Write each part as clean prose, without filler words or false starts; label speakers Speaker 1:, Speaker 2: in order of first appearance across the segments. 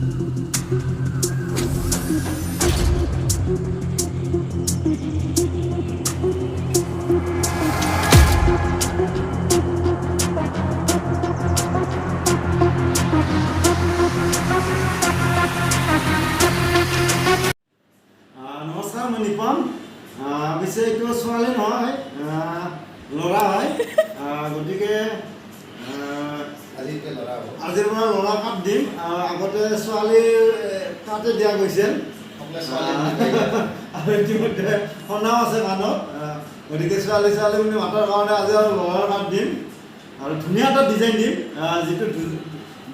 Speaker 1: নমস্কাৰ, মই নিপন। পিছে এইটো ছোৱালী নহয়, ল'ৰা হয়। গতিকে আজিৰ পৰা ল'ৰা কাপ দিম। আগতে ছোৱালীৰ কাপে দিয়া গৈছিল আৰু ইতিমধ্যে শুনাও আছে গানত। গতিকে ছোৱালী বুলি মাতাৰ কাৰণে আজি আৰু ল'ৰাৰ কাপ দিম আৰু ধুনীয়া এটা ডিজাইন দিম, যিটো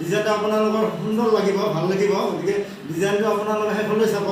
Speaker 1: ডিজাইনটো আপোনালোকৰ সুন্দৰ লাগিব, ভাল লাগিব। গতিকে ডিজাইনটো আপোনালোকে শেষলৈ চাব।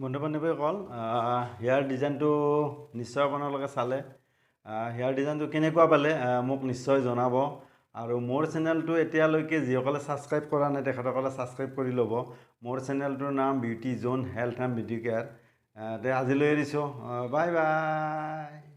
Speaker 2: বন্ধু বান্ধৱীসকল হেয়াৰ ডিজাইনটো নিশ্চয় আপোনালোকে চালে হেয়াৰ ডিজাইনটো কেনেকুৱা পালে মোক নিশ্চয় জনাব আৰু মোৰ চেনেলটো এতিয়ালৈকে যিসকলে ছাবস্ক্ৰাইব কৰা নাই তেখেতসকলে ছাবস্ক্ৰাইব কৰি ল'ব মোৰ চেনেলটোৰ নাম beauty zone health and beauty care আজিলৈ এৰিছোঁ বাই বাই